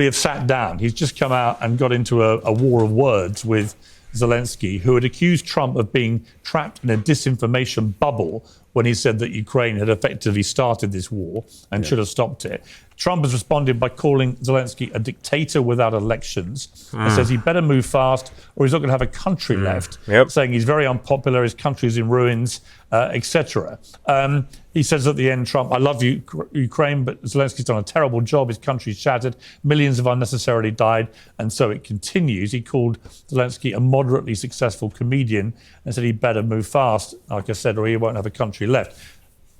have sat down. He's just come out and got into a war of words with Zelenskyy, who had accused Trump of being trapped in a disinformation bubble when he said that Ukraine had effectively started this war and should have stopped it. Trump has responded by calling Zelenskyy a dictator without elections and says he better move fast or he's not going to have a country left, saying he's very unpopular, his country's in ruins, etc. He says at the end, Trump, I love Ukraine, but Zelensky's done a terrible job. His country's shattered. Millions have unnecessarily died. And so it continues. He called Zelenskyy a moderately successful comedian and said he better move fast, like I said, or he won't have a country left.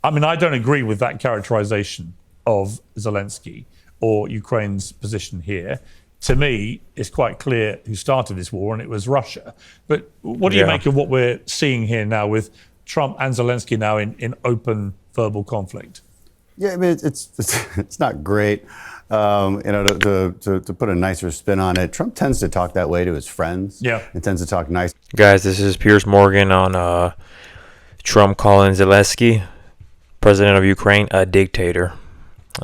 I mean, I don't agree with that characterization of Zelenskyy or Ukraine's position here. To me, it's quite clear who started this war, and it was Russia. But what do you make of what we're seeing here now with Trump and Zelenskyy now in open verbal conflict? Yeah, I mean, it's not great. To put a nicer spin on it, Trump tends to talk that way to his friends. Yeah. And tends to talk nice. Guys, this is Piers Morgan on Trump calling Zelenskyy, president of Ukraine, a dictator.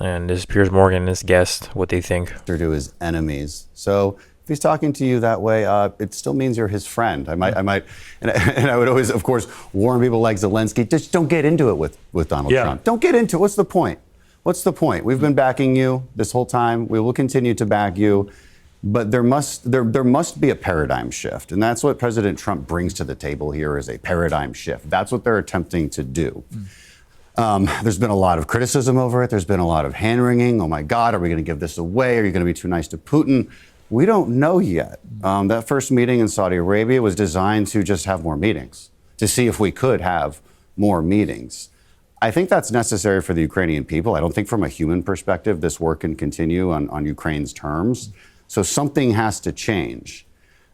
And this is Piers Morgan and his guest, what they think. To his enemies. So if he's talking to you that way, it still means you're his friend. I might, and I would always, of course, warn people like Zelenskyy, just don't get into it with Donald Trump. Don't get into it. What's the point? What's the point? We've been backing you this whole time. We will continue to back you. But there must be a paradigm shift. And that's what President Trump brings to the table here is a paradigm shift. That's what they're attempting to do. There's been a lot of criticism over it. There's been a lot of hand-wringing. Oh, my God, are we going to give this away? Are you going to be too nice to Putin? We don't know yet. That first meeting in Saudi Arabia was designed to just have more meetings, to see if we could have more meetings. I think that's necessary for the Ukrainian people. I don't think from a human perspective this war can continue on Ukraine's terms. So something has to change.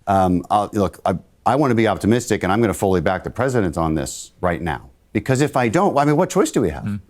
Look, I want to be optimistic, and I'm going to fully back the president on this right now. Because if I don't, I mean, what choice do we have?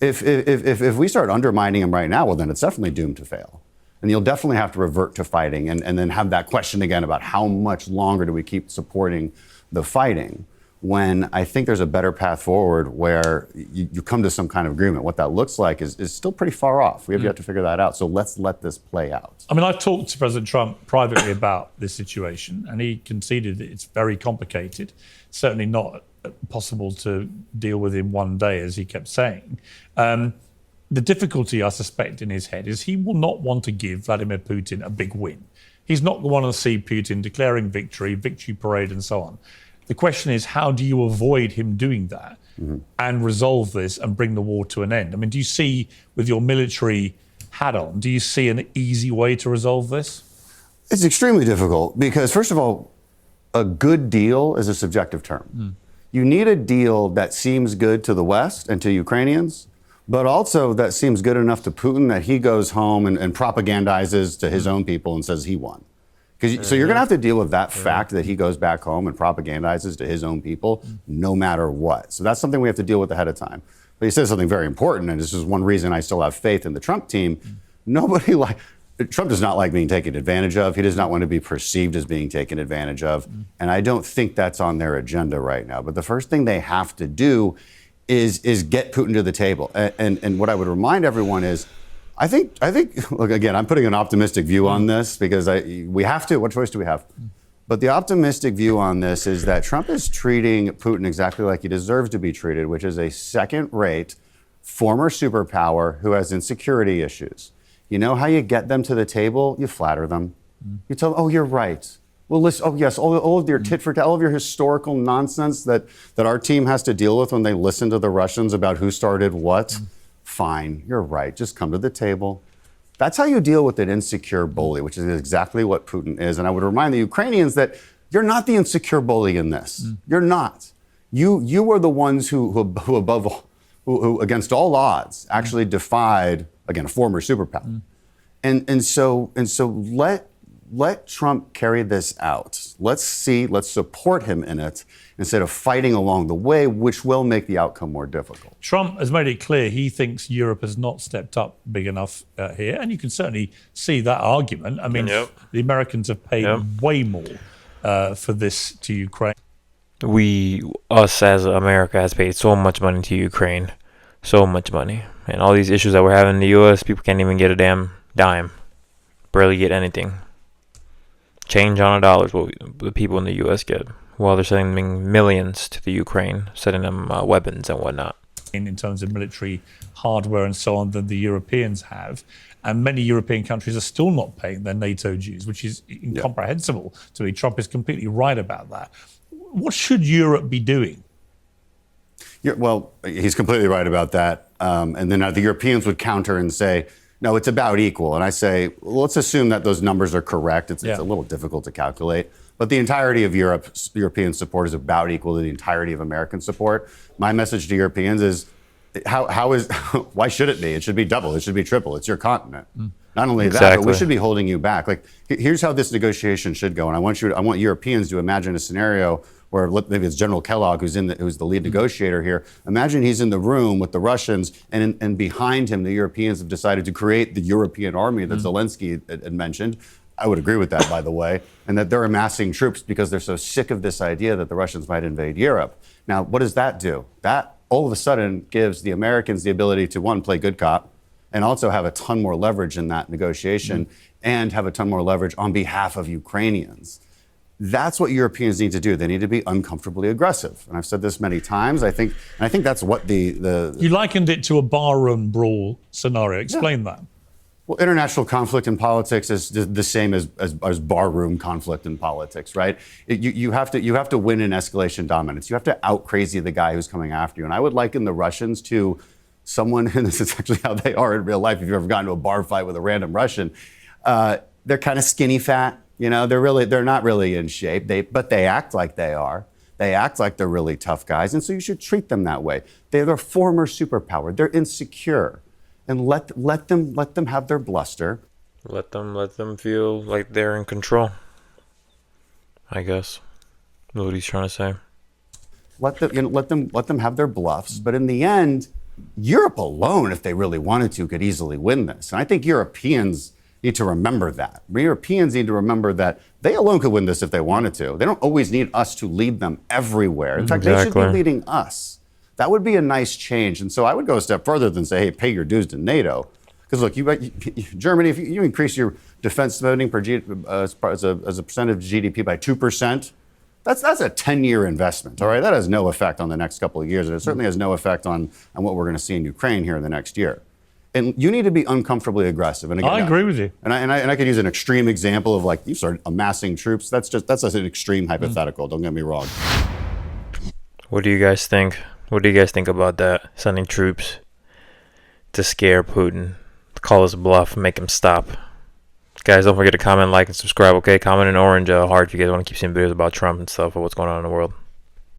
If we start undermining him right now, well, then it's definitely doomed to fail. And you'll definitely have to revert to fighting and then have that question again about how much longer do we keep supporting the fighting, when I think there's a better path forward where you come to some kind of agreement. What that looks like is still pretty far off. We have yet to figure that out. So let's let this play out. I mean, I've talked to President Trump privately about this situation, and he conceded that it's very complicated, certainly not possible to deal with in one day, as he kept saying. The difficulty, I suspect, in his head is he will not want to give Vladimir Putin a big win. He's not going to want to see Putin declaring victory parade, and so on. The question is, how do you avoid him doing that and resolve this and bring the war to an end? I mean, do you see, with your military hat on, do you see an easy way to resolve this? It's extremely difficult because, first of all, a good deal is a subjective term. You need a deal that seems good to the West and to Ukrainians, but also that seems good enough to Putin that he goes home and propagandizes to his own people and says he won. So you're going to have to deal with that fact that he goes back home and propagandizes to his own people no matter what. So that's something we have to deal with ahead of time. But he says something very important, and this is one reason I still have faith in the Trump team. Trump does not like being taken advantage of. He does not want to be perceived as being taken advantage of. And I don't think that's on their agenda right now. But the first thing they have to do is get Putin to the table. And what I would remind everyone is, I think, look, again, I'm putting an optimistic view on this because we have to. What choice do we have? But the optimistic view on this is that Trump is treating Putin exactly like he deserves to be treated, which is a second-rate former superpower who has insecurity issues. You know how you get them to the table? You flatter them. You tell them, oh, you're right. Well, listen, oh, yes, all of your tit for tat, all of your historical nonsense that our team has to deal with when they listen to the Russians about who started what. Fine, you're right. Just come to the table. That's how you deal with an insecure bully, which is exactly what Putin is. And I would remind the Ukrainians that you're not the insecure bully in this. You're not. You are the ones who above all, who against all odds actually defied, again, a former superpower. And so let Trump carry this out. Let's support him in it instead of fighting along the way, which will make the outcome more difficult. Trump has made it clear he thinks Europe has not stepped up big enough here, and you can certainly see that argument. I mean, the Americans have paid way more for this to Ukraine. Us as America has paid so much money to Ukraine, so much money. And all these issues that we're having in the U.S., people can't even get a damn dime. barely get anything. Change on a dollar is what the people in the U.S. get, while they're sending millions to the Ukraine, sending them weapons and whatnot. In terms of military hardware and so on than the Europeans have. And many European countries are still not paying their NATO dues, which is incomprehensible to me. Trump is completely right about that. What should Europe be doing? Well, he's completely right about that. And then the Europeans would counter and say, no, it's about equal. And I say, well, let's assume that those numbers are correct. It's a little difficult to calculate. But the entirety of European support is about equal to the entirety of American support. My message to Europeans is, why should it be? It should be double. It should be triple. It's your continent. Not only that, but we should be holding you back. Like, here's how this negotiation should go. And I want Europeans to imagine a scenario where maybe it's General Kellogg who's the lead negotiator here. Imagine he's in the room with the Russians, and behind him, the Europeans have decided to create the European army that Zelenskyy had mentioned. I would agree with that, by the way, and that they're amassing troops because they're so sick of this idea that the Russians might invade Europe. Now, what does that do? That all of a sudden gives the Americans the ability to, one, play good cop, and also have a ton more leverage in that negotiation, and have a ton more leverage on behalf of Ukrainians. That's what Europeans need to do. They need to be uncomfortably aggressive. And I've said this many times. I think that's what You likened it to a barroom brawl scenario. Explain that. Well, international conflict in politics is the same as barroom conflict in politics, right? You have to win in escalation dominance. You have to out crazy the guy who's coming after you. And I would liken the Russians to someone, and this is actually how they are in real life. If you've ever gotten into a bar fight with a random Russian, they're kind of skinny fat. You know, they're not really in shape. But they act like they are. They act like they're really tough guys, and so you should treat them that way. They're their former superpower. They're insecure. And let them have their bluster. Let them feel like they're in control, I guess. That's what he's trying to say. Let them have their bluffs. But in the end, Europe alone, if they really wanted to, could easily win this. And I think Europeans need to remember that. Europeans need to remember that they alone could win this if they wanted to. They don't always need us to lead them everywhere. In fact, they should be leading us. That would be a nice change. And so I would go a step further than say, hey, pay your dues to NATO. Because look, Germany, if you increase your defense spending as a percent of GDP by 2%, that's a 10-year investment, all right? That has no effect on the next couple of years, and it certainly has no effect on what we're going to see in Ukraine here in the next year. And you need to be uncomfortably aggressive. And again, I agree with you. And I could use an extreme example of, like, you start amassing troops. That's an extreme hypothetical. Don't get me wrong. What do you guys think? What do you guys think about that? Sending troops to scare Putin, to call his bluff, make him stop. Guys, don't forget to comment, like, and subscribe, okay? Comment in orange heart if you guys want to keep seeing videos about Trump and stuff or what's going on in the world.